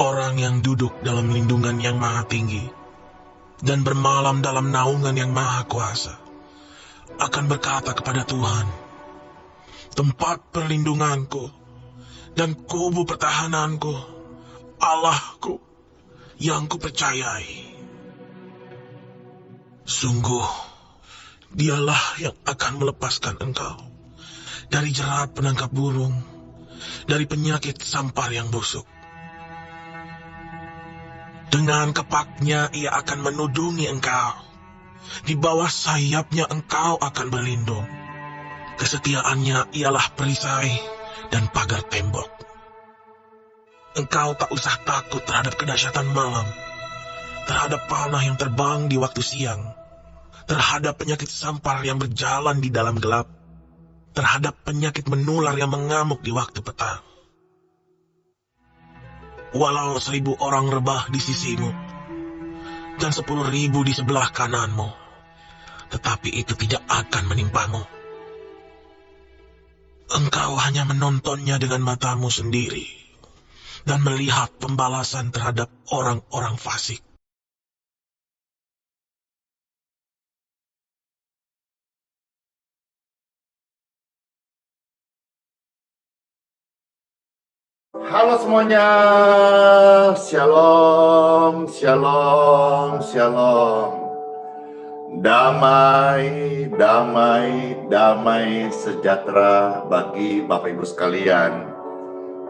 Orang yang duduk dalam lindungan yang maha tinggi dan bermalam dalam naungan yang maha kuasa akan berkata kepada Tuhan, tempat perlindunganku dan kubu pertahananku, Allahku yang kupercayai. Sungguh, dialah yang akan melepaskan engkau dari jerat penangkap burung, dari penyakit sampar yang busuk. Dengan kepaknya ia akan menudungi engkau. Di bawah sayapnya engkau akan berlindung. Kesetiaannya ialah perisai dan pagar tembok. Engkau tak usah takut terhadap kedahsyatan malam, terhadap panah yang terbang di waktu siang, terhadap penyakit sampar yang berjalan di dalam gelap, terhadap penyakit menular yang mengamuk di waktu petang. Walau 1000 orang rebah di sisimu, dan 10.000 di sebelah kananmu, tetapi itu tidak akan menimpamu. Engkau hanya menontonnya dengan matamu sendiri, dan melihat pembalasan terhadap orang-orang fasik. Halo semuanya, shalom, shalom, shalom. Damai, damai, damai sejahtera bagi Bapak Ibu sekalian.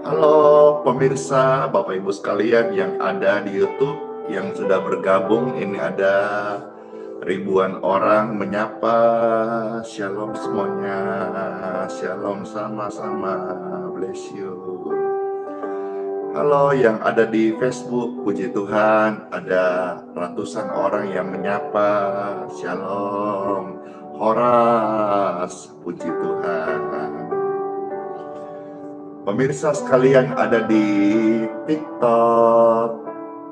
Halo pemirsa, Bapak Ibu sekalian yang ada di YouTube, yang sudah bergabung. Ini ada ribuan orang menyapa. Shalom semuanya, shalom sama-sama, bless you. Halo yang ada di Facebook, puji Tuhan, ada ratusan orang yang menyapa. Shalom, Horas, puji Tuhan. Pemirsa sekalian ada di TikTok,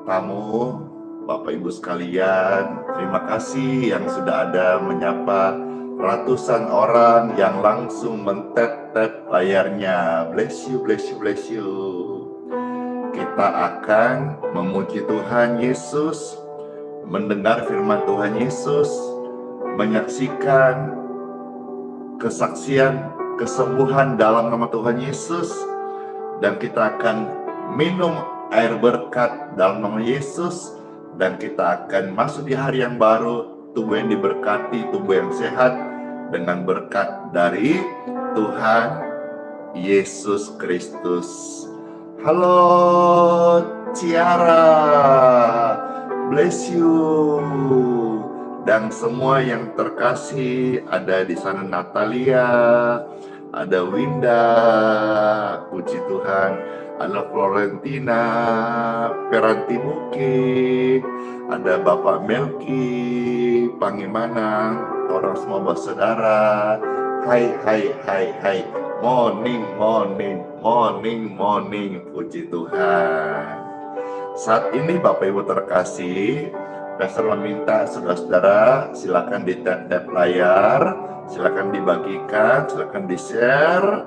tamu, Bapak Ibu sekalian, terima kasih yang sudah ada menyapa ratusan orang yang langsung men-tap layarnya. Bless you, bless you, bless you. Kita akan memuji Tuhan Yesus, mendengar firman Tuhan Yesus, menyaksikan kesaksian kesembuhan dalam nama Tuhan Yesus, dan kita akan minum air berkat dalam nama Yesus, dan kita akan masuk di hari yang baru, tubuh yang diberkati, tubuh yang sehat, dengan berkat dari Tuhan Yesus Kristus. Halo Ciara, bless you. Dan semua yang terkasih, ada di sana Natalia, ada Winda, puji Tuhan, ada Florentina, Peranti Bukit, ada Bapak Melki, Pangimanang, orang semua bersaudara. Hai, hai, hai, hai. Morning, morning, morning, morning, puji Tuhan. Saat ini Bapak Ibu terkasih, Pastor meminta saudara-saudara silakan di-tap layar, silakan dibagikan, silakan di-share,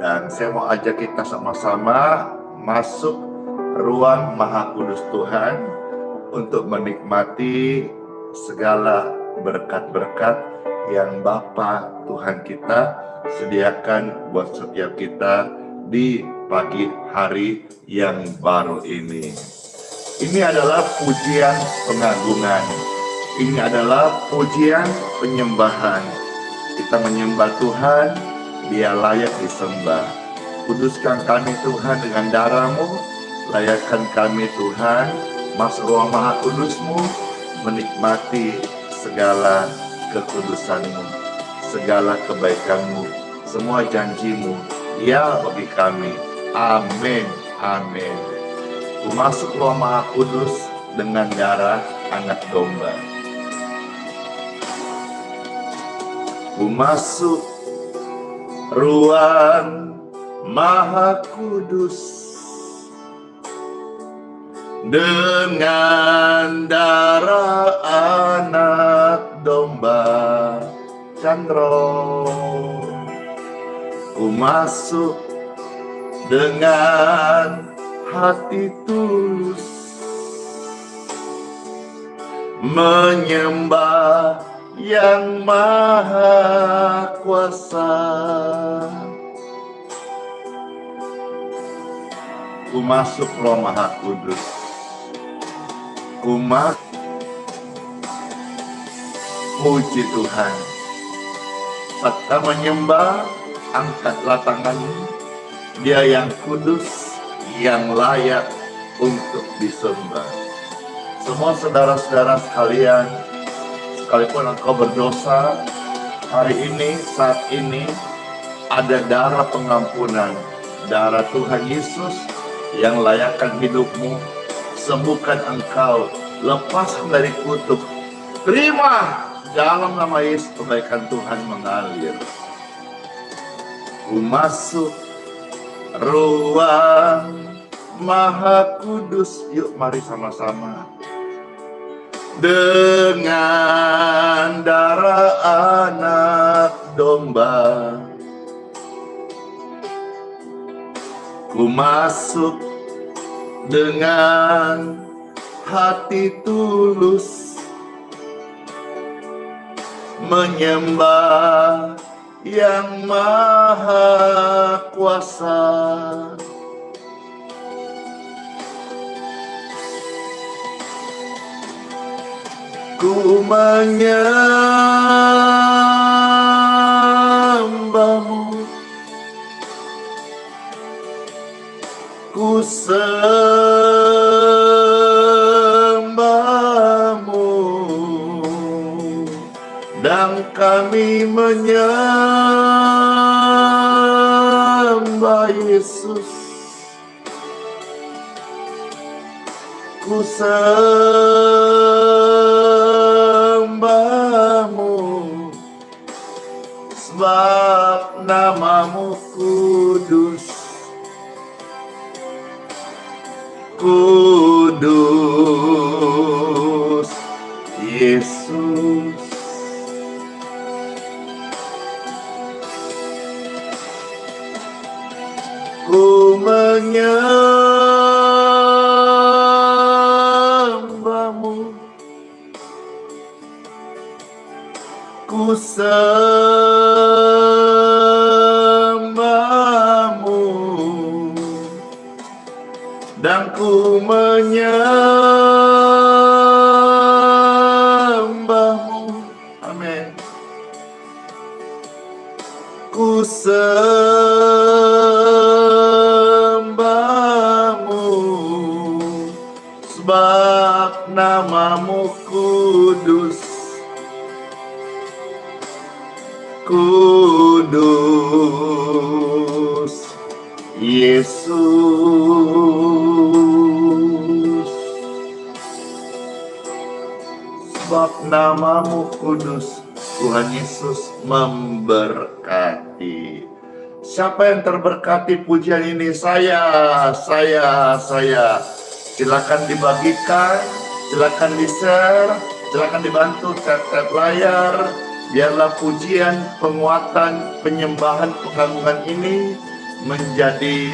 dan saya mau ajak kita sama-sama masuk ruang Maha Kudus Tuhan untuk menikmati segala berkat-berkat yang Bapa Tuhan kita sediakan buat setiap kita di pagi hari yang baru ini. Ini adalah pujian pengagungan. Ini adalah pujian penyembahan. Kita menyembah Tuhan, Dia layak disembah. Kuduskan kami Tuhan dengan darah-Mu, layakkan kami Tuhan masuk ruang Maha Kudus-Mu, menikmati segala kekudusan-Mu, segala kebaikan-Mu, semua janji-Mu, ya bagi kami. Amin, amin. Masuk ruang Maha Kudus dengan darah anak domba. ku masuk ruang Maha Kudus dengan darah anak domba. Chandro, ku masuk dengan hati tulus menyembah yang maha kuasa. Ku masuk roh Maha Kudus. Ku masuk. Puji Tuhan. Saat kita menyembah, angkatlah tanganmu. Dia yang kudus, yang layak untuk disembah. Semua saudara-saudara sekalian, sekalipun engkau berdosa, hari ini, saat ini, ada darah pengampunan. Darah Tuhan Yesus yang layakkan hidupmu, sembuhkan engkau, lepaskan dari kutuk. Terima dalam nama Yesus, kebaikan Tuhan mengalir. Ku masuk ruang Maha Kudus. Yuk mari sama-sama. Dengan darah anak domba, ku masuk dengan hati tulus menyembah yang maha kuasa. Ku menyembahmu, ku sembahmu, dan kami menyembah Yesus. Ku sembahmu, sebab namamu kudus. Kudus Yesus. Ku menyembahmu, ku sembahmu, dan ku menyembahmu. Amin. Ku sembahmu, sebab namamu kudus. Kudus Yesus. Sebab namamu kudus. Tuhan Yesus memberkati. Siapa yang terberkati pujian ini? Saya. Silakan dibagikan, silakan di-share, silakan dibantu tap-tap layar. Biarlah pujian, penguatan, penyembahan, pengagungan ini menjadi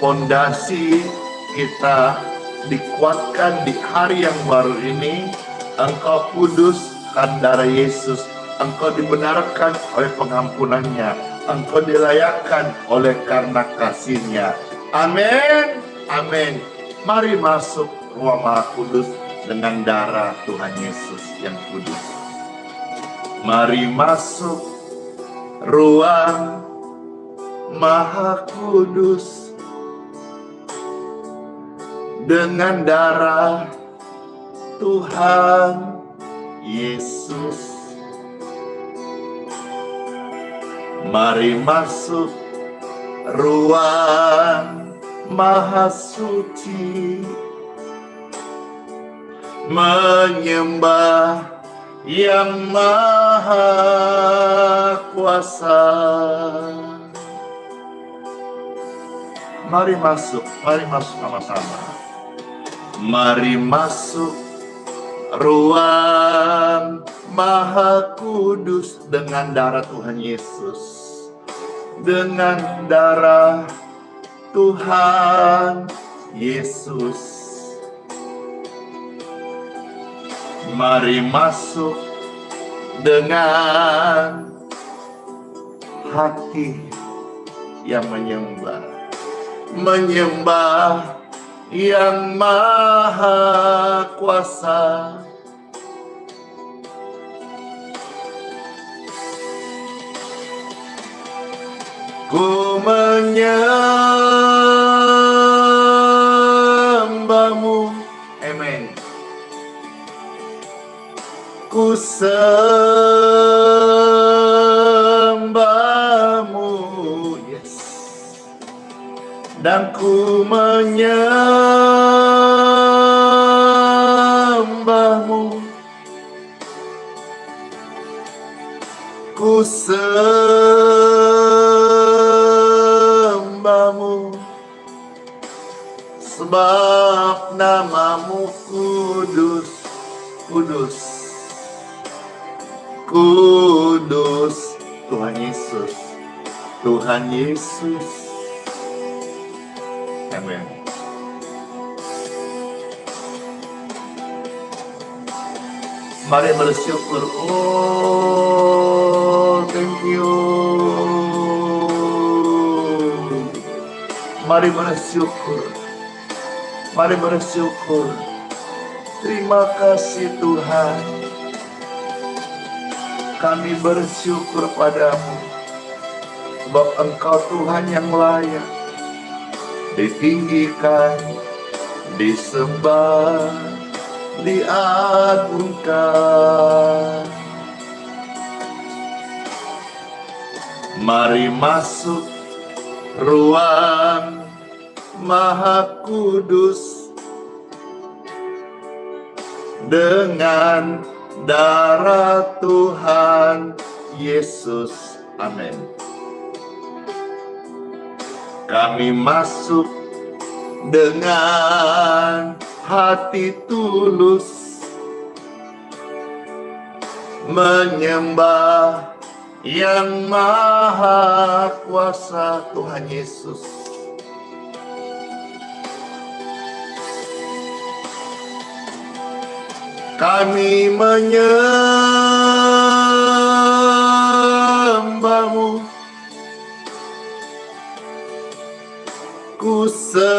fondasi kita dikuatkan di hari yang baru ini. Engkau kudus karena darah Yesus. Engkau dibenarkan oleh pengampunannya. Engkau dilayakkan oleh karena kasih-Nya. Amin. Amin. Mari masuk ruang Maha Kudus dengan darah Tuhan Yesus yang kudus. Mari masuk ruang Maha Kudus dengan darah Tuhan Yesus. Mari masuk ruang Maha Suci, menyembah yang maha kuasa. Mari masuk sama-sama. Mari masuk ruang maha kudus dengan darah Tuhan Yesus. Dengan darah Tuhan Yesus. Mari masuk dengan hati yang menyembah yang maha kuasa. Ku menyembahmu, amen. Ku sembahmu, yes. Dan ku menyembahmu, ku sembahmu, sebab namamu kudus, kudus, kudus. Tuhan Yesus, Tuhan Yesus, amen. Mari bersyukur. Oh, thank you. Mari bersyukur. Mari bersyukur. Terima kasih Tuhan. Kami bersyukur padamu, sebab Engkau Tuhan yang layak ditinggikan, disembah, diagungkan. Mari masuk ruang maha kudus dengan darah Tuhan Yesus, amin. Kami masuk dengan hati tulus, menyembah yang maha kuasa Tuhan Yesus. Kami menyembahmu, ku sembahmu.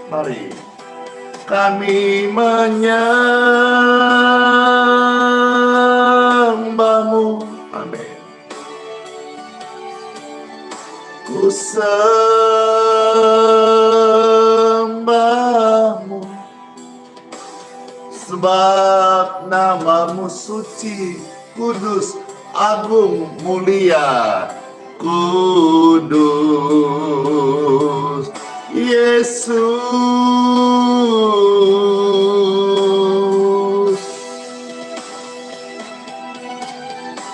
Mari kami menyembahmu, amin. Ku sembahmu, sebab namamu suci, kudus, agung, mulia, kudus, Yesus.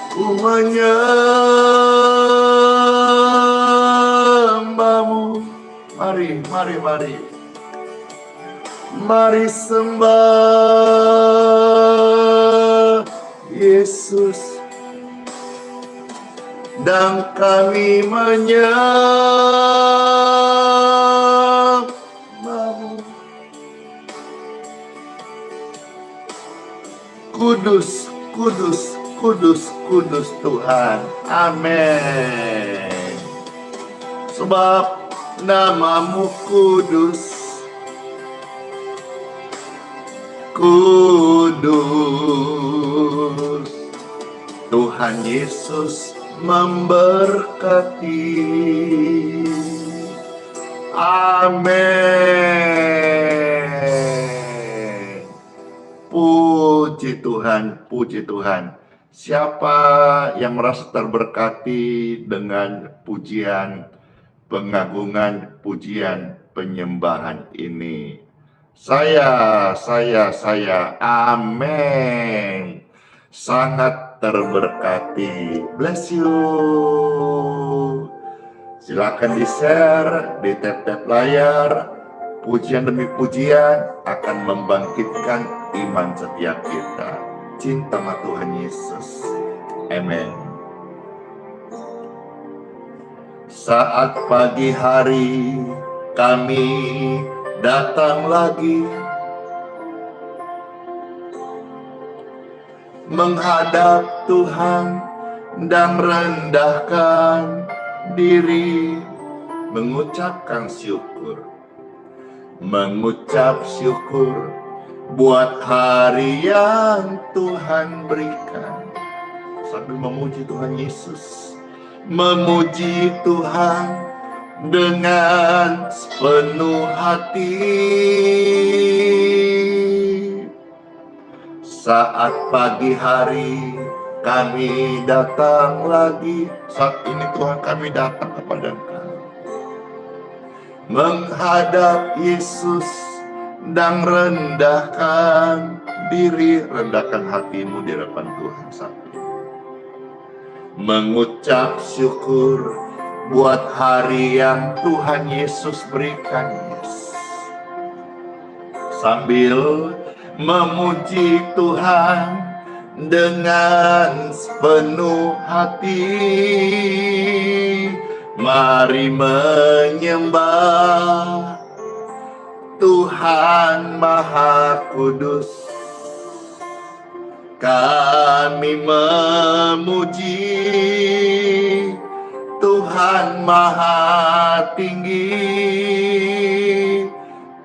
Ku menyembahmu. Mari, mari, mari. Mari sembah Yesus. Dan kami menyembahmu. Kudus, kudus, kudus, kudus Tuhan. Amin. Sebab namamu kudus, kudus. Tuhan Yesus memberkati. Amin. Puji Tuhan, puji Tuhan. Siapa yang merasa terberkati dengan pujian, pengagungan, pujian, penyembahan ini? Saya. Amin. Sangat terberkati. Bless you. Silakan di-share, di tap-tap layar. Pujian demi pujian akan membangkitkan iman setiap kita. Cinta sama Tuhan Yesus. Amin. Saat pagi hari kami datang lagi menghadap Tuhan dan rendahkan diri, mengucap syukur buat hari yang Tuhan berikan, sambil memuji Tuhan Yesus, memuji Tuhan dengan sepenuh hati. Saat pagi hari kami datang lagi, saat ini Tuhan kami datang kepada Engkau, menghadap Yesus dan rendahkan diri, rendahkan hatimu di hadapan Tuhan saat ini. Mengucap syukur buat hari yang Tuhan Yesus berikan, sambil memuji Tuhan dengan sepenuh hati. Mari menyembah Tuhan Maha Kudus. Kami memuji Tuhan Maha Tinggi.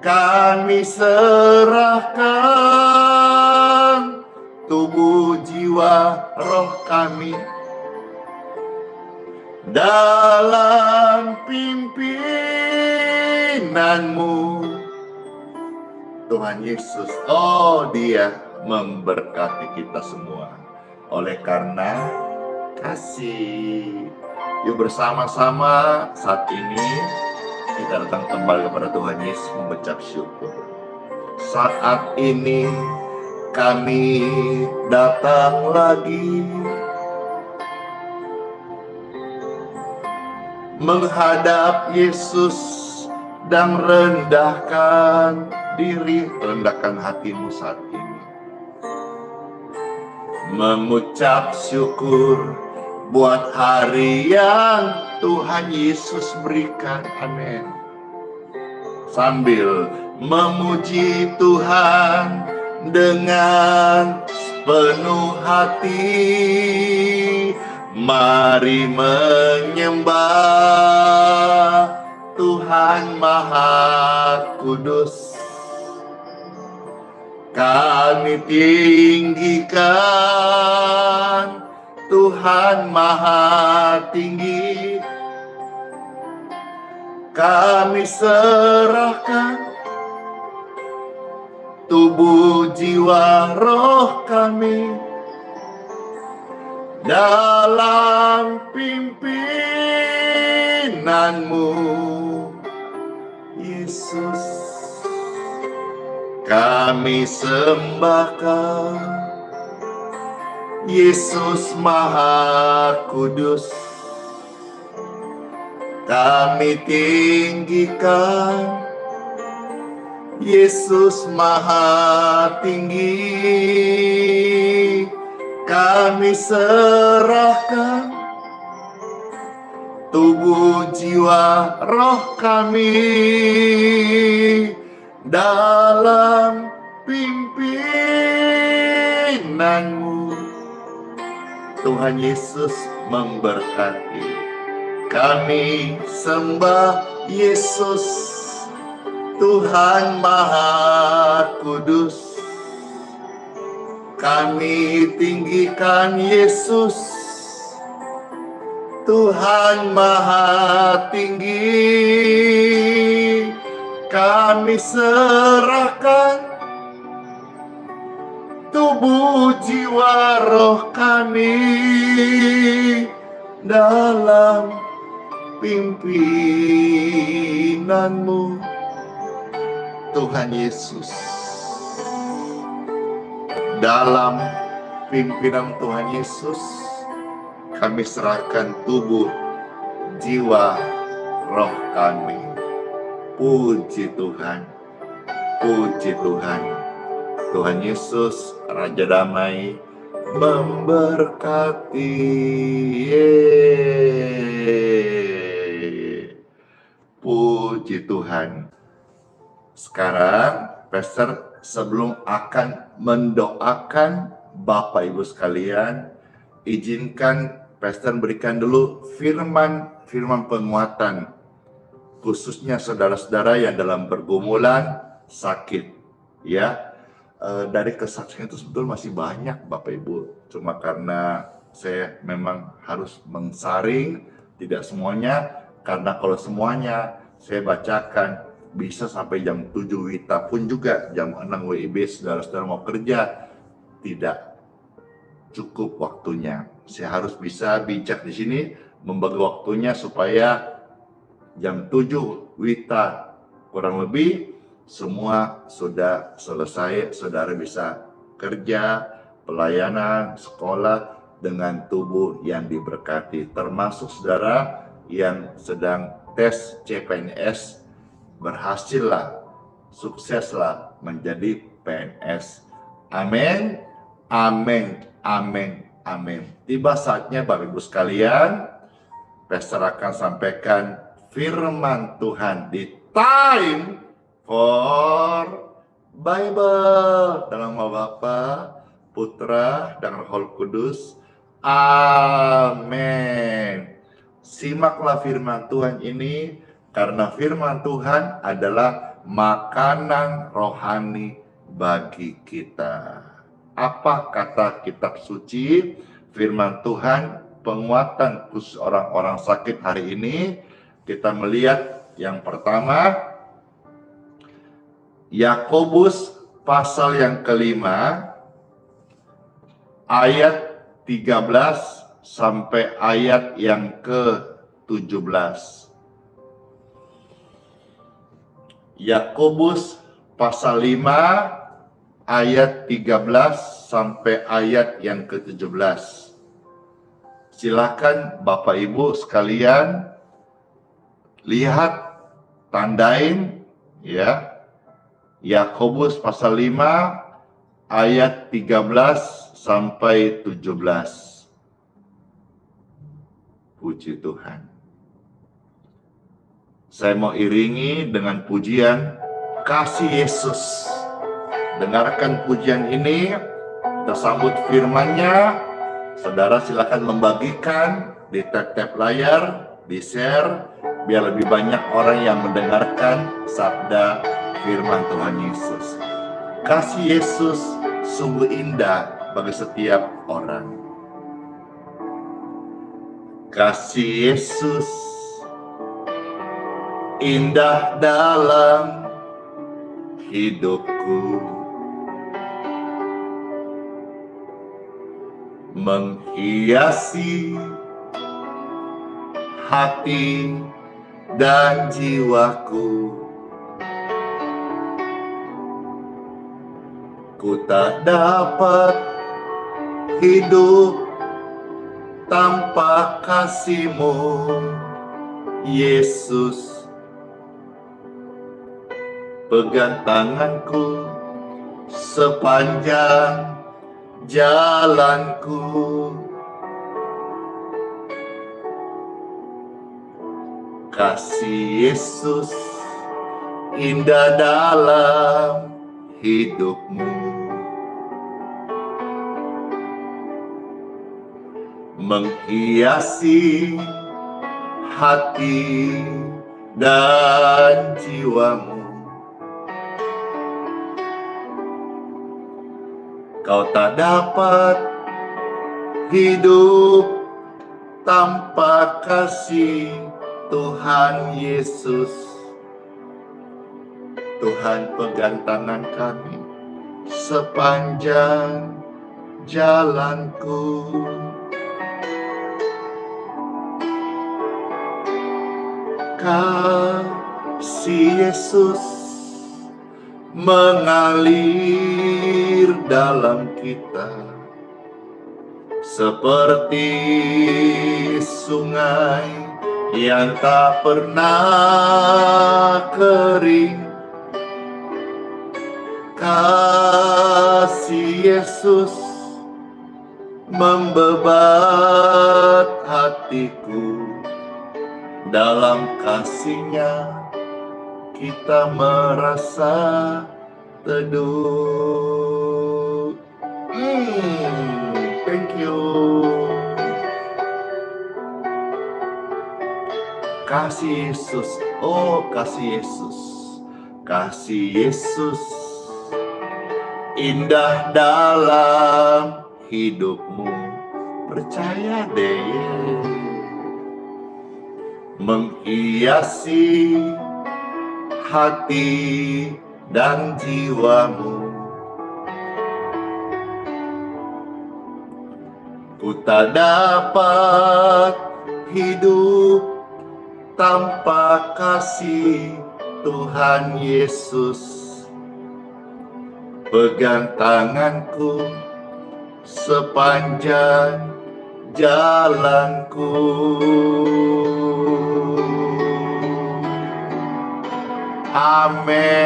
Kami serahkan tubuh, jiwa, roh kami dalam pimpinanmu, Tuhan Yesus. Oh, Dia memberkati kita semua oleh karena kasih. Yuk bersama-sama saat ini kita datang kembali kepada Tuhan Yesus mengucap syukur. Saat ini kami datang lagi menghadap Yesus dan rendahkan diri, rendahkan hatimu saat ini. Mengucap syukur buat hari yang Tuhan Yesus berikan. Amin. Sambil memuji Tuhan dengan penuh hati, mari menyembah Tuhan Maha Kudus. Kami tinggikan Tuhan Maha Tinggi. Kami serahkan tubuh, jiwa, roh kami dalam pimpinanmu, Yesus. Kami sembahkan Yesus Maha Kudus. Kami tinggikan Yesus Maha Tinggi. Kami serahkan tubuh, jiwa, roh kami dalam pimpinanmu. Tuhan Yesus memberkati. Kami sembah Yesus, Tuhan Maha Kudus. Kami tinggikan Yesus, Tuhan Maha Tinggi. Kami serahkan tubuh, jiwa, roh kami dalam pimpinanmu. Tuhan Yesus, dalam pimpinan Tuhan Yesus, kami serahkan tubuh, jiwa, roh kami. Puji Tuhan, puji Tuhan. Tuhan Yesus, Raja Damai, memberkati. Puji Tuhan. Sekarang, Pastor sebelum akan mendoakan Bapak Ibu sekalian, izinkan Pastor berikan dulu firman penguatan, khususnya saudara-saudara yang dalam pergumulan sakit. Ya, dari kesaksian itu sebetulnya masih banyak Bapak Ibu. Cuma karena saya memang harus mensaring, tidak semuanya. Karena kalau semuanya saya bacakan bisa sampai jam 7 WITA pun juga jam 6 WIB saudara-saudara mau kerja, tidak cukup waktunya. Saya harus bisa bijak di sini membagi waktunya supaya jam 7 WITA kurang lebih semua sudah selesai, saudara bisa kerja, pelayanan, sekolah dengan tubuh yang diberkati. Termasuk saudara yang sedang tes CPNS, berhasillah, sukseslah menjadi PNS. Amin, amin, amin, amin. Tiba saatnya Bapak Ibu sekalian, Pastor akan sampaikan firman Tuhan di Time for Bible dalam nama Bapa, Putra, dan Roh Kudus. Amin. Simaklah firman Tuhan ini, karena firman Tuhan adalah makanan rohani bagi kita. Apa kata kitab suci? Firman Tuhan, penguatan khusus orang-orang sakit hari ini. Kita melihat yang pertama, Yakobus pasal yang kelima, ayat 13 sampai ayat yang ke-17. Yakobus pasal 5 ayat 13 sampai ayat yang ke-17. Silakan Bapak Ibu sekalian lihat, tandain ya. Yakobus pasal 5 ayat 13 sampai 17. Puji Tuhan. Saya mau iringi dengan pujian Kasih Yesus. Dengarkan pujian ini, kita sambut firman-Nya. Saudara silakan membagikan di tab-tab layar, di-share, biar lebih banyak orang yang mendengarkan sabda firman Tuhan Yesus. Kasih Yesus sungguh indah bagi setiap orang. Kasih Yesus indah dalam hidupku, menghiasi hati dan jiwaku. Ku tak dapat hidup tanpa kasih-Mu, Yesus. Pegang tanganku sepanjang jalanku. Kasih Yesus indah dalam hidupmu, menghiasi hati dan jiwamu. Kau tak dapat hidup tanpa kasih Tuhan Yesus. Tuhan pegang tangan kami sepanjang jalanku. Kasih Yesus mengalir dalam kita seperti sungai yang tak pernah kering. Kasih Yesus membebat hatiku, dalam kasih-Nya kita merasa teduh. Thank you. Kasih Yesus, oh kasih Yesus, kasih Yesus indah dalam hidupmu. Percaya deh, menghiasi hati dan jiwamu. Ku tak dapat hidup tanpa kasih Tuhan Yesus. Pegang tanganku sepanjang jalanku. Amin.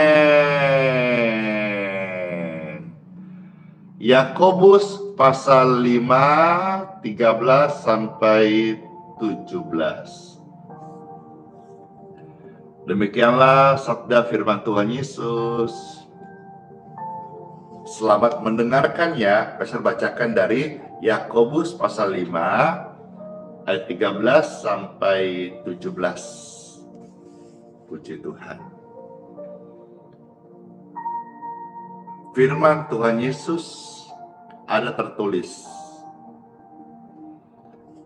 Yakobus pasal 5, 13 sampai 17. Demikianlah sabda firman Tuhan Yesus. Selamat mendengarkannya. Saya bacakan dari Yakobus pasal 5 ayat 13 sampai 17. Puji Tuhan. Firman Tuhan Yesus ada tertulis,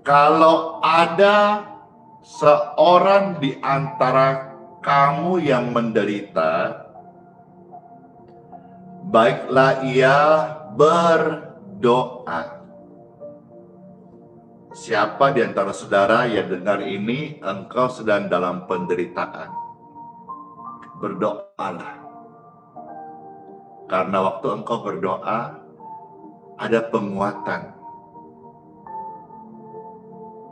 kalau ada seorang di antara kamu yang menderita, baiklah ia berdoa. Siapa di antara saudara yang dengar ini, engkau sedang dalam penderitaan, berdoalah. Karena waktu engkau berdoa, ada penguatan.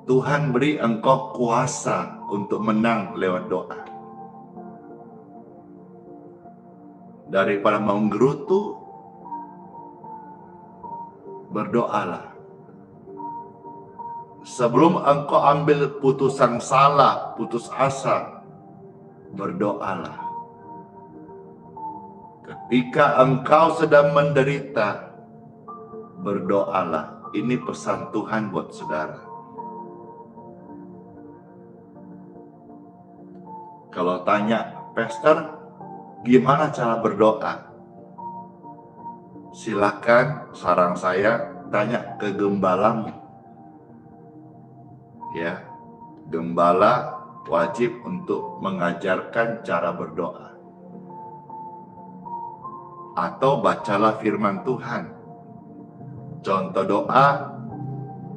Tuhan beri engkau kuasa untuk menang lewat doa. Daripada menggerutu, berdoalah. Sebelum engkau ambil putusan salah, putus asa, berdoalah. Ketika engkau sedang menderita, berdoalah. Ini pesan Tuhan buat saudara. Kalau tanya, Pastor, gimana cara berdoa? Silakan, saran saya, tanya ke gembalamu. Ya, gembala wajib untuk mengajarkan cara berdoa. Atau bacalah firman Tuhan. Contoh doa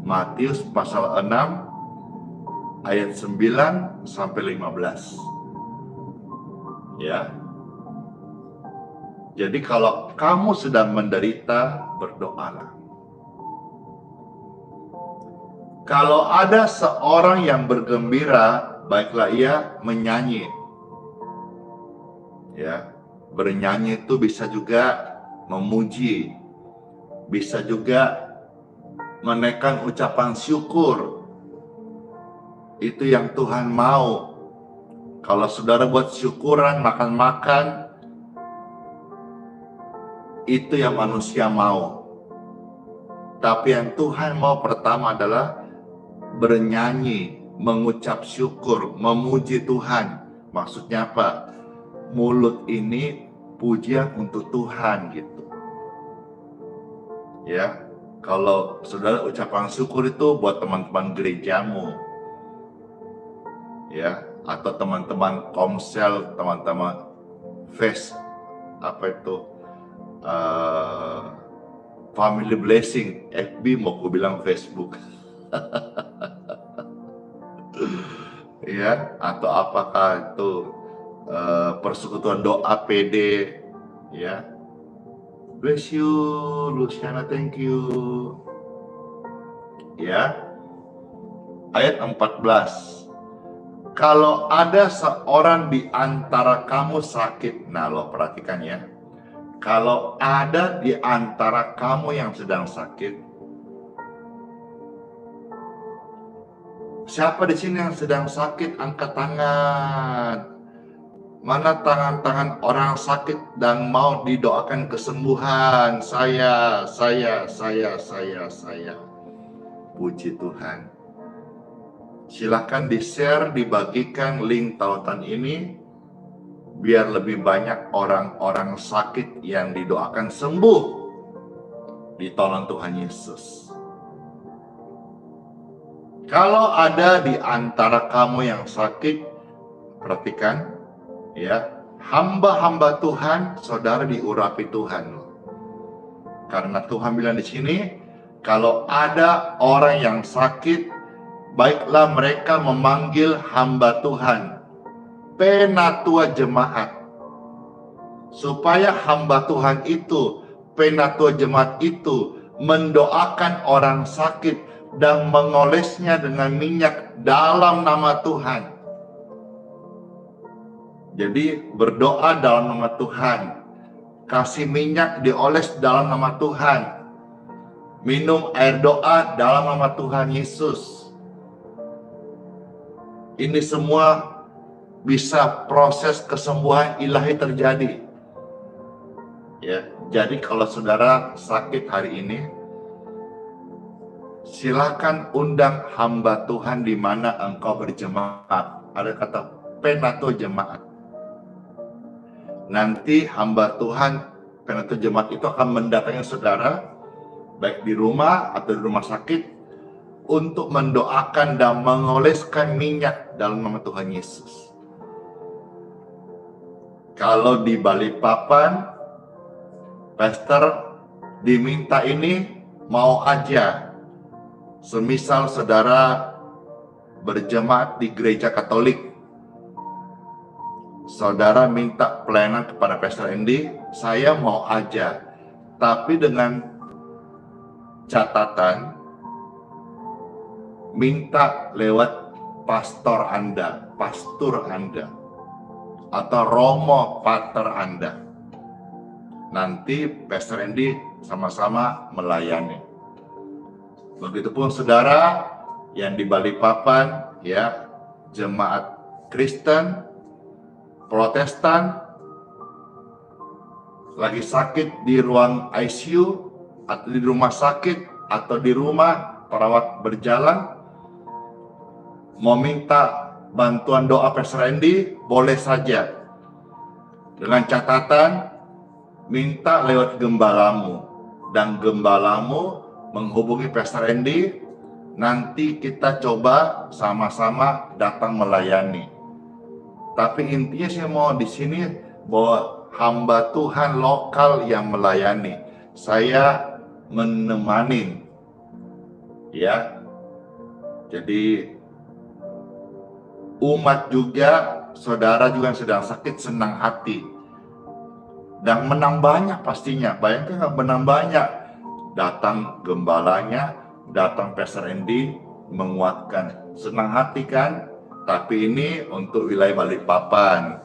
Matius pasal 6 ayat 9 sampai 15. Ya. Jadi kalau kamu sedang menderita, berdoalah. Kalau ada seorang yang bergembira, baiklah ia menyanyi. Ya. Bernyanyi itu bisa juga memuji, bisa juga menaikkan ucapan syukur. Itu yang Tuhan mau. Kalau saudara buat syukuran, makan-makan, itu yang manusia mau. Tapi yang Tuhan mau pertama adalah bernyanyi, mengucap syukur, memuji Tuhan. Maksudnya apa? Mulut ini pujian untuk Tuhan gitu. Ya, kalau saudara ucapan syukur itu buat teman-teman gerejamu. Ya, atau teman-teman komsel, teman-teman face family blessing, FB mau ku bilang Facebook. Ya, atau apakah itu persekutuan doa PD, Ya, bless you, Luciana, thank you. Ya, ayat 14. Kalau ada seorang di antara kamu sakit, nah lo perhatikan ya. Kalau ada di antara kamu yang sedang sakit, siapa di sini yang sedang sakit? Angkat tangan. Mana tangan-tangan orang sakit dan mau didoakan kesembuhan? Saya. Puji Tuhan. Silakan di-share, dibagikan link tautan ini biar lebih banyak orang-orang sakit yang didoakan sembuh. Ditolong Tuhan Yesus. Kalau ada di antara kamu yang sakit, perhatikan ya, hamba-hamba Tuhan, saudara diurapi Tuhan. Karena Tuhan bilang di sini, kalau ada orang yang sakit, baiklah mereka memanggil hamba Tuhan, penatua jemaat, supaya hamba Tuhan itu, penatua jemaat itu, mendoakan orang sakit dan mengolesnya dengan minyak dalam nama Tuhan. Jadi berdoa dalam nama Tuhan, kasih minyak dioles dalam nama Tuhan, minum air doa dalam nama Tuhan Yesus. Ini semua bisa proses kesembuhan ilahi terjadi. Ya, jadi kalau saudara sakit hari ini, silakan undang hamba Tuhan di mana engkau berjemaat. Ada kata penatua jemaat. Nanti hamba Tuhan, penatua jemaat itu akan mendatangi saudara, baik di rumah atau di rumah sakit, untuk mendoakan dan mengoleskan minyak dalam nama Tuhan Yesus. Kalau di Balikpapan, pastor diminta ini mau aja. Semisal saudara berjemaat di gereja Katolik, saudara minta pelayanan kepada Pastor Andy, saya mau aja. Tapi dengan catatan, minta lewat pastor Anda, atau romo pater Anda. Nanti Pastor Andy sama-sama melayani. Begitupun saudara yang di Balikpapan, ya, jemaat Kristen, Protestan, lagi sakit di ruang ICU, atau di rumah sakit, atau di rumah perawat berjalan, mau minta bantuan doa Pastor Andy, boleh saja. Dengan catatan, minta lewat gembalamu. Dan gembalamu menghubungi Pastor Andy, nanti kita coba sama-sama datang melayani. Tapi intinya saya mau di sini bahwa hamba Tuhan lokal yang melayani. Saya menemani. Ya. Jadi umat juga, saudara juga yang sedang sakit, senang hati dan menang banyak pastinya. Bayangkan nggak, menang banyak, datang gembalanya, datang Pastor Andy menguatkan, senang hati kan. Tapi ini untuk wilayah Balikpapan,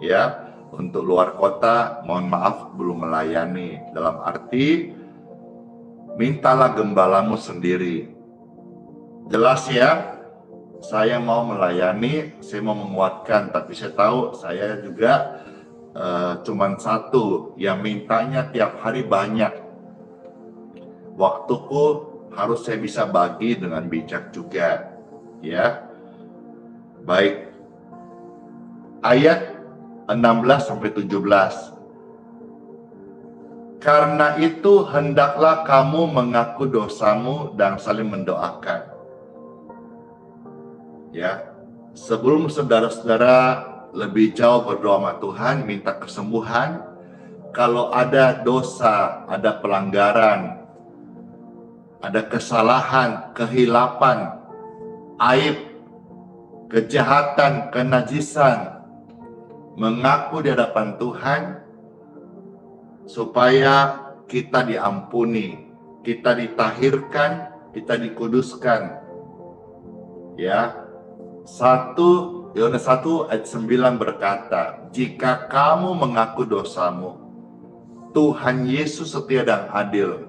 ya. Untuk luar kota, mohon maaf belum melayani. Dalam arti, mintalah gembalamu sendiri. Jelas ya. Saya mau melayani, saya mau menguatkan, tapi saya tahu saya juga cuman satu, yang mintanya tiap hari banyak. Waktuku harus saya bisa bagi dengan bijak juga, ya. Baik. Ayat 16-17. Karena itu hendaklah kamu mengaku dosamu dan saling mendoakan. Ya, sebelum saudara-saudara lebih jauh berdoa sama Tuhan, minta kesembuhan, kalau ada dosa, ada pelanggaran, ada kesalahan, kehilapan, aib, kejahatan, kenajisan, mengaku di hadapan Tuhan, supaya kita diampuni, kita ditahirkan, kita dikuduskan. Ya, 1 Yohanes 1 ayat 9 berkata, jika kamu mengaku dosamu, Tuhan Yesus setia dan adil.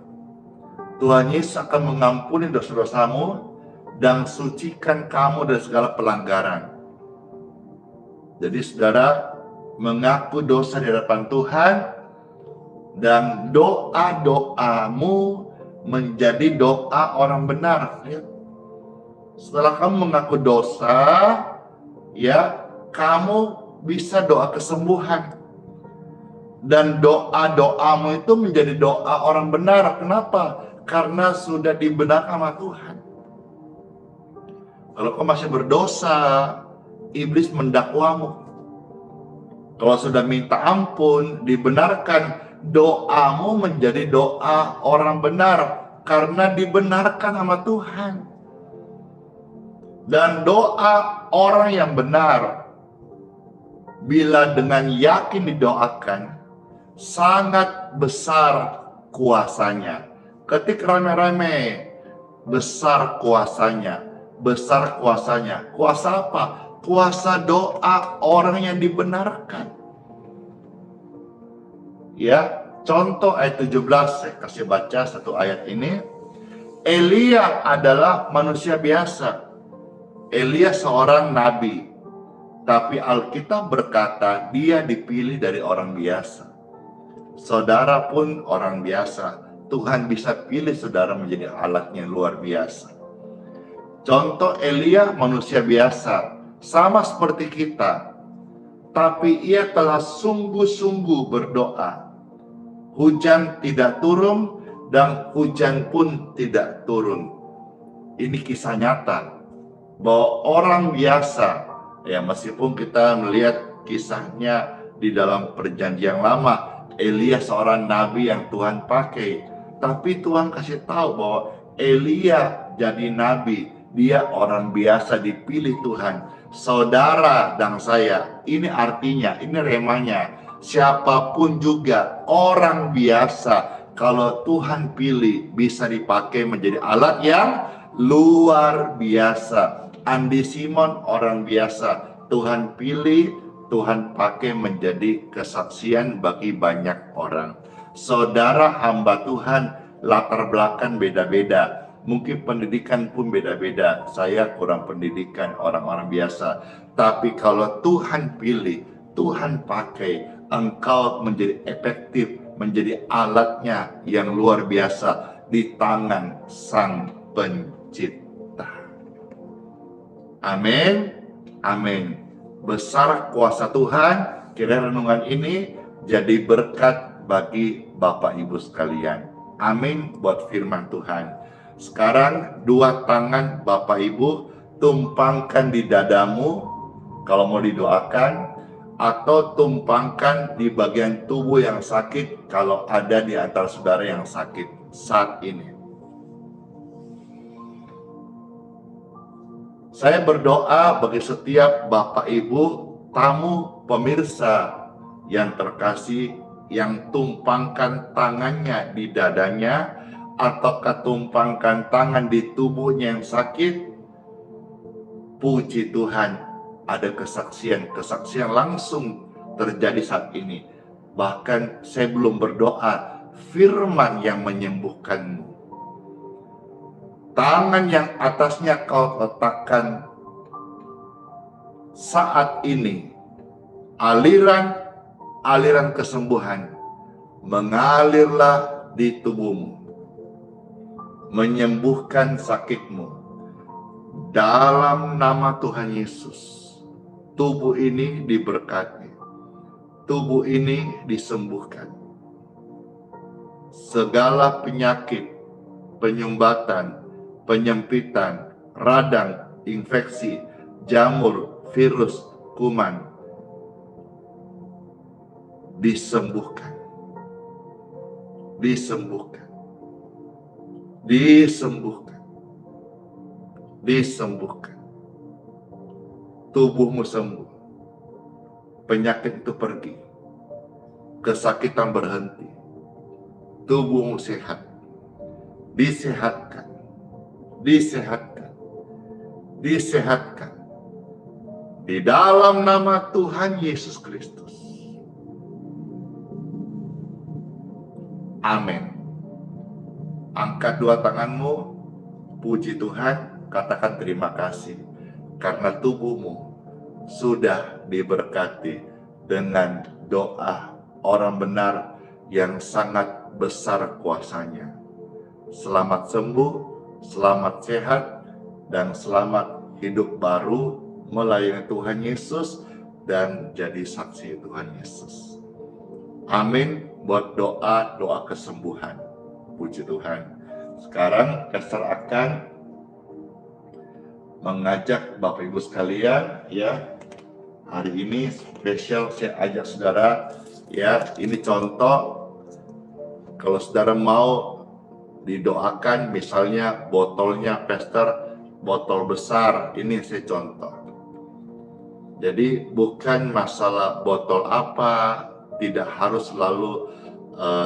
Tuhan Yesus akan mengampuni dosa-dosamu dan sucikan kamu dari segala pelanggaran. Jadi saudara mengaku dosa di hadapan Tuhan, dan doa-doamu menjadi doa orang benar. Setelah kamu mengaku dosa, ya, kamu bisa doa kesembuhan. Dan doa-doamu itu menjadi doa orang benar. Kenapa? Karena sudah dibenarkan sama Tuhan. Kalau kau masih berdosa, iblis mendakwamu. Kalau sudah minta ampun, dibenarkan, doamu menjadi doa orang benar karena dibenarkan sama Tuhan. Dan doa orang yang benar, bila dengan yakin didoakan, sangat besar kuasanya. Ketik rame-rame, besar kuasanya, besar kuasanya. Kuasa apa? Kuasa doa orang yang dibenarkan. Ya, contoh ayat 17, saya kasih baca satu ayat ini. Elia adalah manusia biasa. Elia seorang nabi, tapi Alkitab berkata dia dipilih dari orang biasa. Saudara pun orang biasa. Tuhan bisa pilih saudara menjadi alatnya luar biasa. Contoh Elia manusia biasa, sama seperti kita, tapi ia telah sungguh-sungguh berdoa. Hujan tidak turun dan hujan pun tidak turun. Ini kisah nyata bahwa orang biasa, ya meskipun kita melihat kisahnya di dalam perjanjian lama, Elia seorang nabi yang Tuhan pakai, tapi Tuhan kasih tahu bahwa Elia jadi nabi, dia orang biasa dipilih Tuhan. Saudara dan saya, ini artinya, ini remanya, siapapun juga orang biasa, kalau Tuhan pilih bisa dipakai menjadi alat yang luar biasa. Andi Simon orang biasa, Tuhan pilih, Tuhan pakai menjadi kesaksian bagi banyak orang. Saudara hamba Tuhan, latar belakang beda-beda, mungkin pendidikan pun beda-beda. Saya kurang pendidikan, orang-orang biasa. Tapi kalau Tuhan pilih, Tuhan pakai, engkau menjadi efektif, menjadi alatnya yang luar biasa di tangan Sang Pencipta. Amin, amin. Besar kuasa Tuhan. Kiranya renungan ini jadi berkat bagi Bapak Ibu sekalian. Amin buat firman Tuhan. Sekarang dua tangan Bapak Ibu tumpangkan di dadamu kalau mau didoakan, atau tumpangkan di bagian tubuh yang sakit kalau ada di antara saudara yang sakit saat ini. Saya berdoa bagi setiap Bapak Ibu, tamu pemirsa yang terkasih, yang tumpangkan tangannya di dadanya atau ketumpangkan tangan di tubuhnya yang sakit. Puji Tuhan, ada kesaksian langsung terjadi saat ini. Bahkan saya belum berdoa, firman yang menyembuhkanmu. Tangan yang atasnya kau letakkan saat ini, aliran kesembuhan mengalirlah di tubuhmu, menyembuhkan sakitmu. Dalam nama Tuhan Yesus, tubuh ini diberkati, tubuh ini disembuhkan. Segala penyakit, penyumbatan, penyempitan, radang, infeksi, jamur, virus, kuman disembuhkan. Disembuhkan. Disembuhkan. Disembuhkan. Tubuhmu sembuh. Penyakit itu pergi. Kesakitan berhenti. tubuhmu sehat, disehatkan, disehatkan, disehatkan di dalam nama Tuhan Yesus Kristus. Amin. Angkat dua tanganmu, puji Tuhan, katakan terima kasih karena tubuhmu sudah diberkati dengan doa orang benar yang sangat besar kuasanya. Selamat sembuh, selamat sehat, dan selamat hidup baru melayani Tuhan Yesus dan jadi saksi Tuhan Yesus. Amin buat doa kesembuhan. Puji Tuhan. Sekarang Pastor akan mengajak Bapak Ibu sekalian, ya, hari ini spesial saya ajak saudara, ya, ini contoh kalau saudara mau didoakan, misalnya botolnya Pastor botol besar, ini saya contoh. Jadi bukan masalah botol apa, tidak harus selalu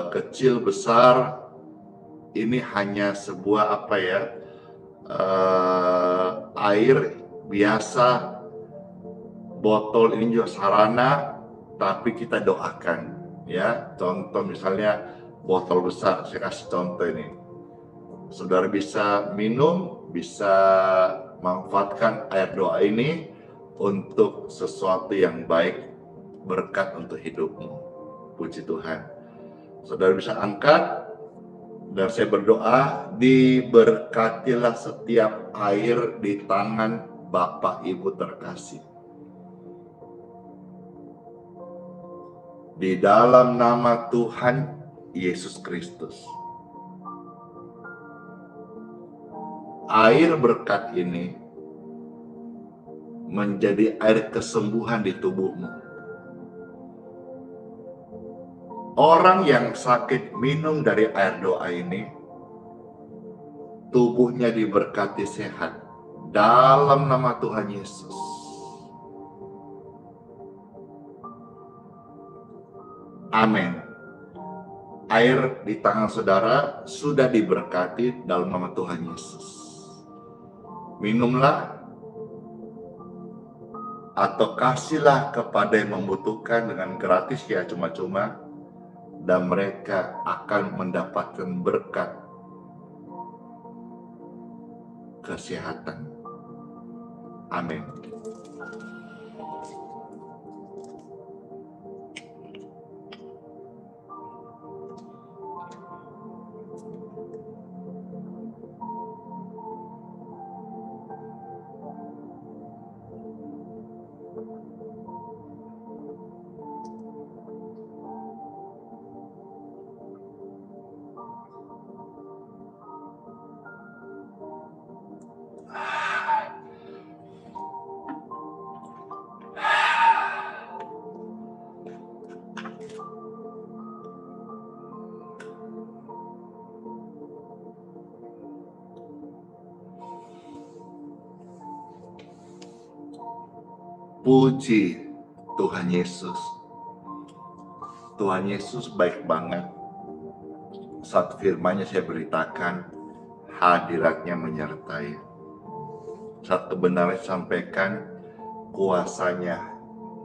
kecil besar. Ini hanya sebuah air biasa. Botol ini juga sarana, tapi kita doakan, ya. Contoh misalnya botol besar, saya kasih contoh ini. Saudara bisa minum, bisa manfaatkan air doa ini untuk sesuatu yang baik, berkat untuk hidupmu. Puji Tuhan. Saudara bisa angkat, dan saya berdoa, diberkatilah setiap air di tangan Bapak Ibu terkasih. Di dalam nama Tuhan Yesus Kristus. Air berkat ini menjadi air kesembuhan di tubuhmu. Orang yang sakit minum dari air doa ini, tubuhnya diberkati sehat dalam nama Tuhan Yesus. Amin. Air di tangan saudara sudah diberkati dalam nama Tuhan Yesus. Minumlah atau kasihlah kepada yang membutuhkan dengan gratis, ya, cuma-cuma, dan mereka akan mendapatkan berkat kesehatan. Amin. Puji Tuhan Yesus. Tuhan Yesus baik banget. Saat firman-Nya saya beritakan, hadiratnya menyertai. Saat kebenaran sampaikan, kuasanya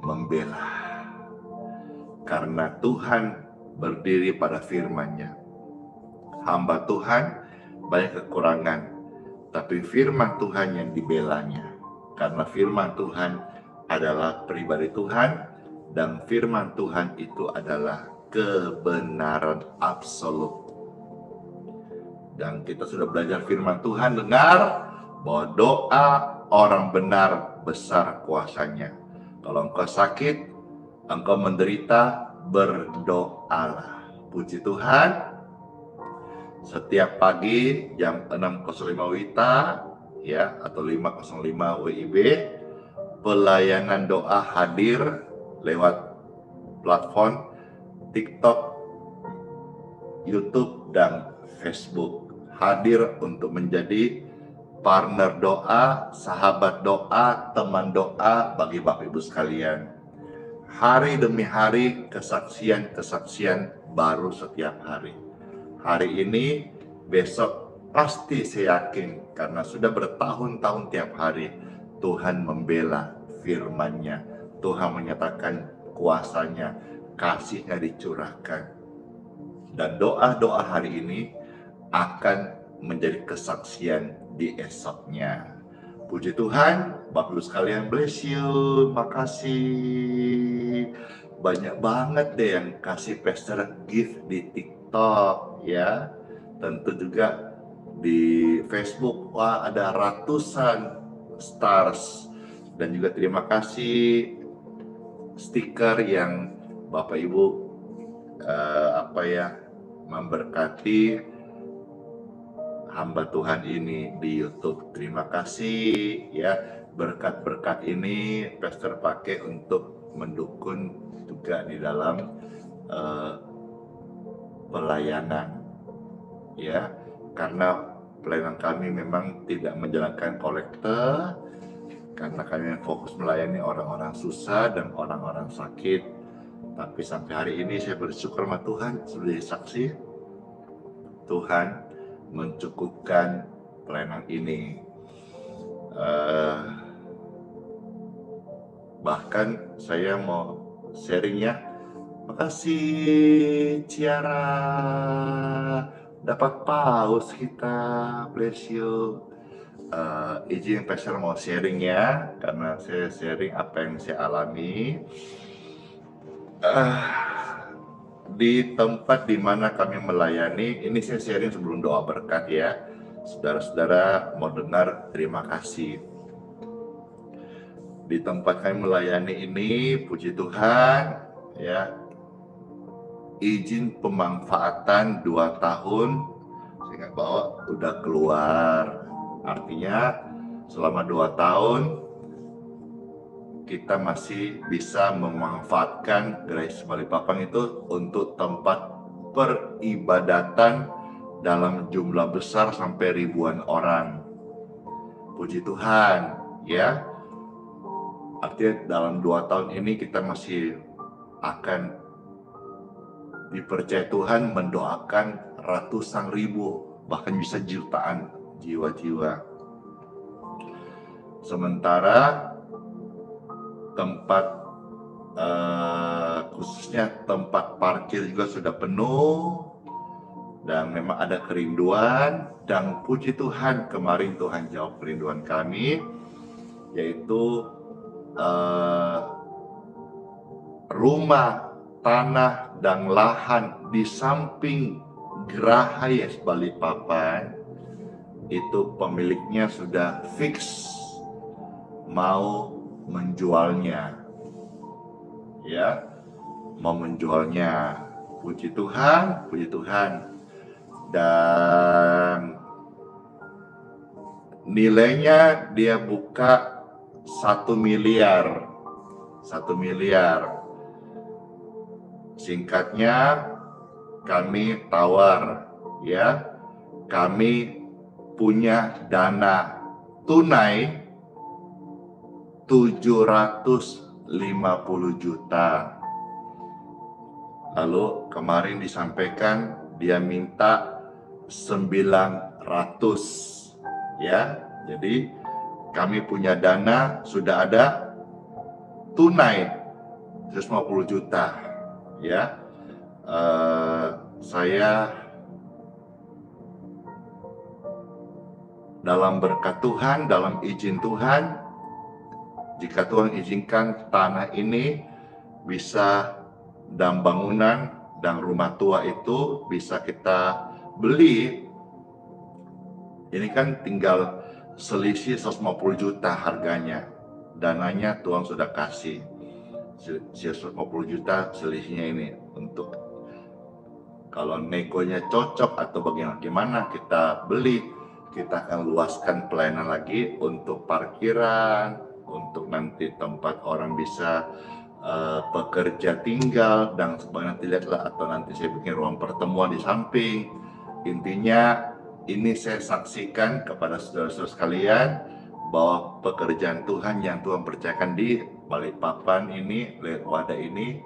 membela. Karena Tuhan berdiri pada firman-Nya. Hamba Tuhan banyak kekurangan, tapi firman Tuhan yang dibelanya. Karena firman Tuhan adalah pribadi Tuhan, dan firman Tuhan itu adalah kebenaran absolut. Dan kita sudah belajar firman Tuhan, dengar bahwa doa orang benar besar kuasanya. Kalau engkau sakit, engkau menderita, berdoalah. Puji Tuhan. Setiap pagi jam 6.05 WITA, ya, atau 5.05 WIB, pelayanan doa hadir lewat platform TikTok, YouTube, dan Facebook. Hadir untuk menjadi partner doa, sahabat doa, teman doa bagi Bapak Ibu sekalian. Hari demi hari kesaksian-kesaksian baru setiap hari. hari ini, besok pasti saya yakin karena sudah bertahun-tahun tiap hari Tuhan membela firman-Nya, Tuhan menyatakan kuasanya, kasih-Nya dicurahkan. Dan doa-doa hari ini akan menjadi kesaksian di esoknya. Puji Tuhan, Bapak Ibu sekalian, bless you, makasih. Banyak banget deh yang kasih Pastor gift di TikTok ya. Tentu juga di Facebook, wah ada ratusan stars. Dan juga terima kasih stiker yang Bapak Ibu memberkati hamba Tuhan ini di YouTube. Terima kasih ya, berkat-berkat ini Pastor pakai untuk mendukung juga di dalam pelayanan ya, karena pelayanan kami memang tidak menjalankan kolekte karena kami fokus melayani orang-orang susah dan orang-orang sakit. Tapi sampai hari ini saya bersyukur sama Tuhan, sebagai saksi Tuhan mencukupkan pelayanan ini. Bahkan saya mau sharing ya. Makasih Ciara, dapat paus kita, bless you. Izin Pastor mau sharing ya, karena saya sharing apa yang saya alami. Di tempat di mana kami melayani, ini saya sharing sebelum doa berkat ya. Saudara-saudara mau dengar, terima kasih. Di tempat kami melayani ini, puji Tuhan ya, izin pemanfaatan 2 tahun, saya nggak bawa udah keluar. Artinya selama 2 tahun kita masih bisa memanfaatkan Grace Balikpapan itu untuk tempat peribadatan dalam jumlah besar sampai ribuan orang. Puji Tuhan ya. Artinya dalam 2 tahun ini kita masih akan dipercaya Tuhan mendoakan ratusan ribu, bahkan bisa jutaan jiwa-jiwa. Sementara tempat khususnya tempat parkir juga sudah penuh dan memang ada kerinduan, dan puji Tuhan kemarin Tuhan jawab kerinduan kami, yaitu rumah, tanah, dan lahan di samping Geraha Yes Balikpapan itu pemiliknya sudah fix mau menjualnya ya, mau menjualnya. Puji Tuhan, puji Tuhan. Dan nilainya dia buka 1 miliar. Singkatnya kami tawar ya, kami punya dana tunai 750 juta. Lalu kemarin disampaikan dia minta 900 ya. Jadi kami punya dana, sudah ada tunai 150 juta ya. Saya dalam berkat Tuhan, dalam izin Tuhan, jika Tuhan izinkan tanah ini bisa, dan bangunan dan rumah tua itu bisa kita beli, ini kan tinggal selisih 150 juta harganya. Dananya Tuhan sudah kasih 150 juta selisihnya ini, untuk kalau negonya cocok atau bagaimana kita beli, kita akan luaskan pelayanan lagi untuk parkiran, untuk nanti tempat orang bisa pekerja tinggal dan sebagainya, nanti lihatlah, atau nanti saya bikin ruang pertemuan di samping. Intinya ini saya saksikan kepada saudara-saudara sekalian bahwa pekerjaan Tuhan yang Tuhan percayakan di Balikpapan ini, lewat wadah ini,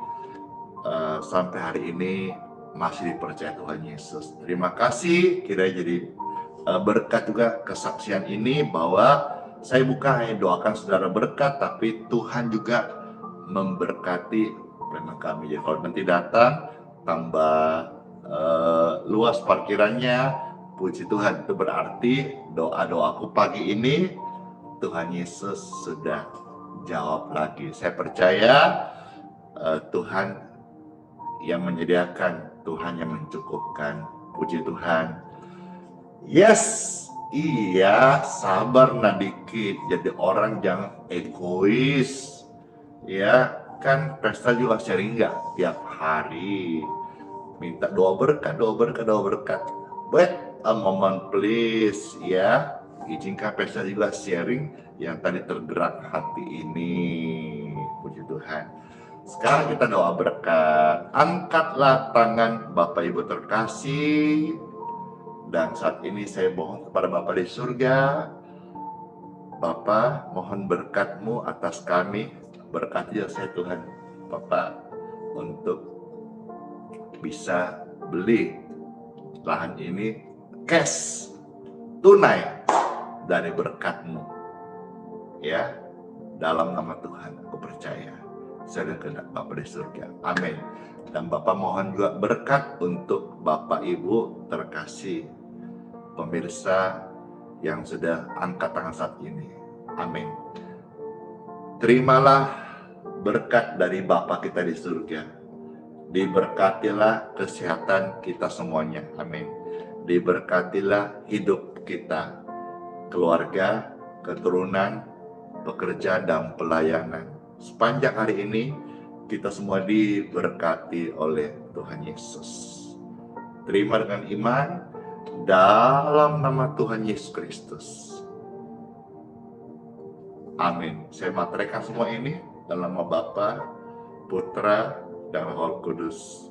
sampai hari ini masih dipercaya Tuhan Yesus. Terima kasih, kiranya jadi berkat juga kesaksian ini, bahwa saya bukan hanya doakan saudara berkat, tapi Tuhan juga memberkati pelayanan kami. Jadi kalau nanti datang tambah luas parkirannya, puji Tuhan, itu berarti doa-doaku pagi ini Tuhan Yesus sudah jawab lagi. Saya percaya Tuhan yang menyediakan, Tuhan yang mencukupkan. Puji Tuhan. Yes, iya, sabar dikit. Jadi orang jangan egois. Ya, kan pesta juga sharing nggak tiap hari. Minta doa berkat, doa berkat, doa berkat. Wait a moment please, ya. Izinkan pesta juga sharing yang tadi tergerak hati ini. Puji Tuhan. Sekarang kita doa berkat. Angkatlah tangan Bapak Ibu terkasih. Dan saat ini saya mohon kepada Bapa di surga. Bapa, mohon berkat-Mu atas kami. Berkati saya Tuhan, Bapak, untuk bisa beli lahan ini cash, tunai dari berkat-Mu. Ya, dalam nama Tuhan aku percaya. Saya kehendak Bapa di surga. Amin. Dan Bapak mohon juga berkat untuk Bapak Ibu terkasih, pemirsa yang sudah angkat tangan saat ini. Amin. Terimalah berkat dari Bapa kita di surga. Diberkatilah kesehatan kita semuanya. Amin. Diberkatilah hidup kita, keluarga, keturunan, pekerjaan, dan pelayanan. Sepanjang hari ini kita semua diberkati oleh Tuhan Yesus. Terima dengan iman dalam nama Tuhan Yesus Kristus. Amin. Saya materaikan semua ini dalam nama Bapa, Putra, dan Roh Kudus.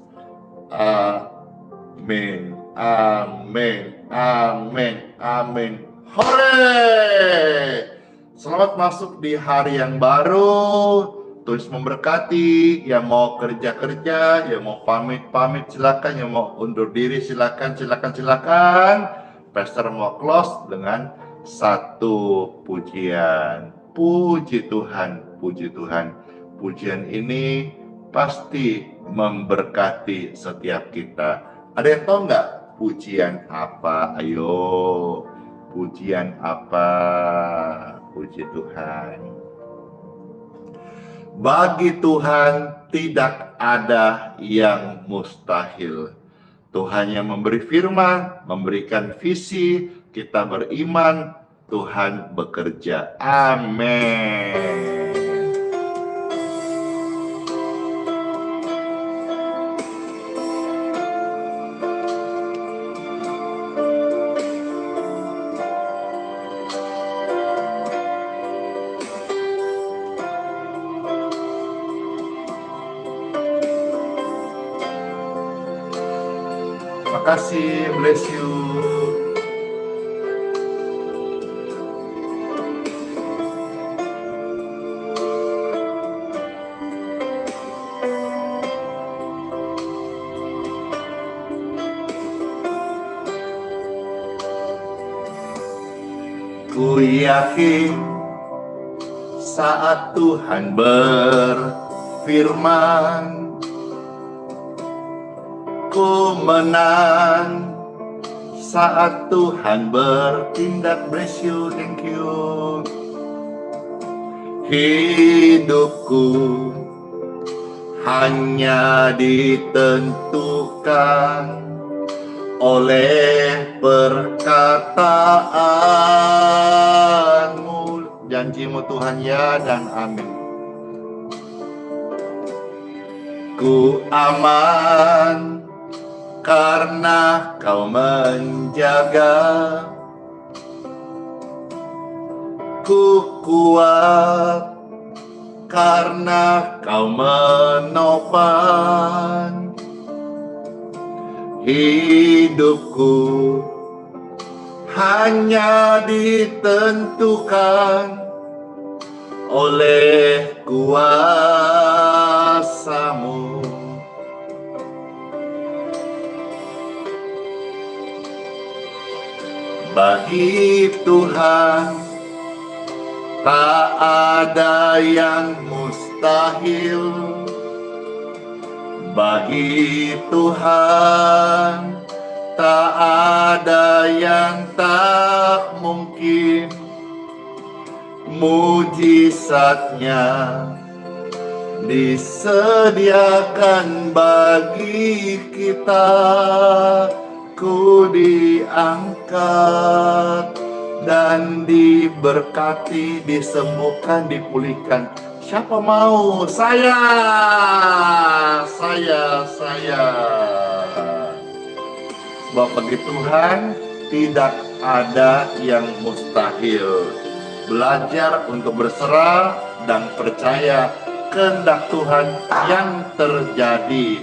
Amin. Amin. Amin. Amin. Hore! Selamat masuk di hari yang baru. Tuhan memberkati. Yang mau kerja-kerja, yang mau pamit-pamit silakan, yang mau undur diri silakan. Pastor mau close dengan satu pujian. Puji Tuhan, puji Tuhan. Pujian ini pasti memberkati setiap kita. Ada yang tahu nggak pujian apa? Ayo, pujian apa? Puji Tuhan. Bagi Tuhan tidak ada yang mustahil. Tuhan yang memberi firman, memberikan visi, kita beriman, Tuhan bekerja. Amin. Terima kasih, bless you. Ku yakin saat Tuhan berfirman, ku menang saat Tuhan bertindak. Bless you, thank you. Hidupku hanya ditentukan oleh perkataanmu. Janjimu Tuhan, ya dan amin. Ku aman karena Kau menjaga, ku kuat karena Kau menopang hidupku. Hanya ditentukan oleh kuasa-Mu. Bagi Tuhan tak ada yang mustahil. Bagi Tuhan tak ada yang tak mungkin. Mujizatnya disediakan bagi kita. Ku diangkat dan diberkati, disembuhkan, dipulihkan. Siapa mau? Saya. Sebab bagi Tuhan tidak ada yang mustahil. Belajar untuk berserah dan percaya kehendak Tuhan yang terjadi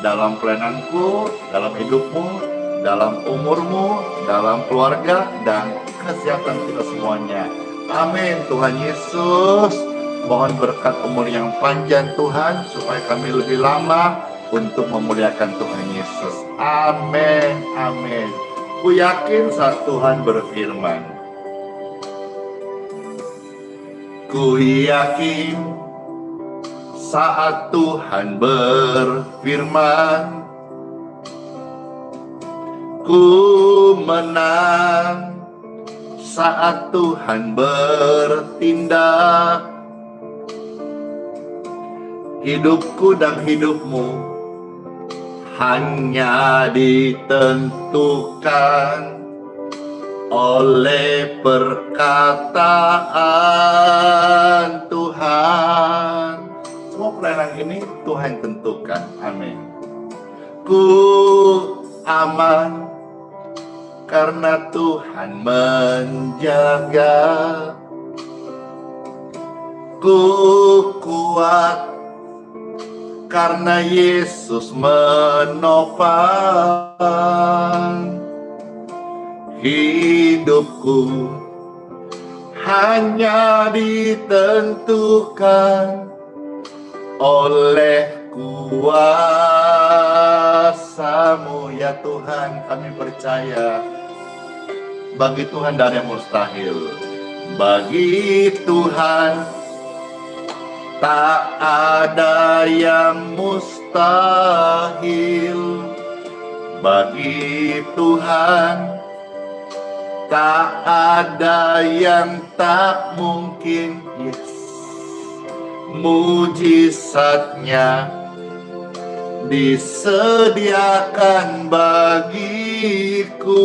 dalam pelayananku, dalam hidupmu, dalam umurmu, dalam keluarga, dan kesehatan kita semuanya. Amin. Tuhan Yesus, mohon berkat umur yang panjang Tuhan, supaya kami lebih lama untuk memuliakan Tuhan Yesus. Amin. Amin. Ku yakin saat Tuhan berfirman, ku yakin saat Tuhan berfirman, ku menang saat Tuhan bertindak. Hidupku dan hidupmu hanya ditentukan oleh perkataan Tuhan. Semua pelayanan ini Tuhan tentukan. Amin. Ku aman karena Tuhan menjaga. Ku kuat karena Yesus menopang. Hidupku hanya ditentukan oleh kuasa-Mu. Ya Tuhan, kami percaya bagi Tuhan tidak ada yang mustahil. Bagi Tuhan tak ada yang mustahil. Bagi Tuhan tak ada yang tak mungkin. Yes. Mujizatnya disediakan bagiku.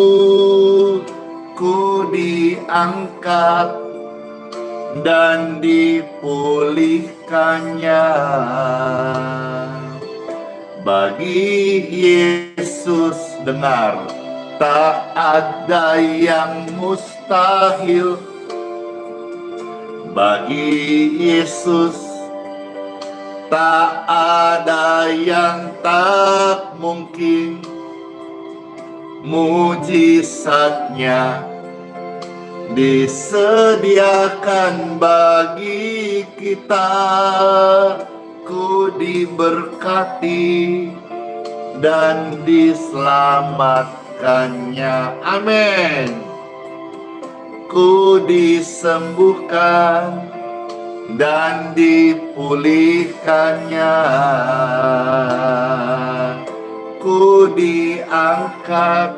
Ku diangkat dan dipulihkannya. Bagi Yesus, dengar, tak ada yang mustahil. Bagi Yesus tak ada yang tak mungkin. Mujizatnya disediakan bagi kita. Ku diberkati dan diselamatkannya. Amin. Ku disembuhkan dan dipulihkannya. Ku diangkat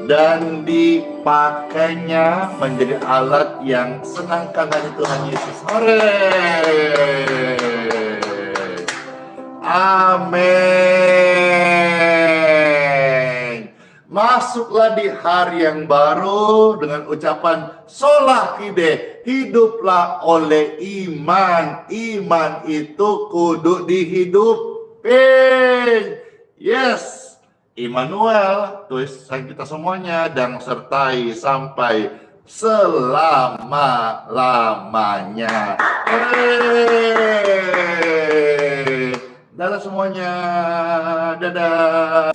dan dipakainya menjadi alat yang senangkan hati Tuhan Yesus. Hore! Amin. Masuklah di hari yang baru dengan ucapan sola fide, hiduplah oleh iman. Iman itu kudu dihidupin. Yes, Immanuel, Tuhan kita semuanya, dan sertai sampai selama-lamanya. Dadah semuanya, dadah.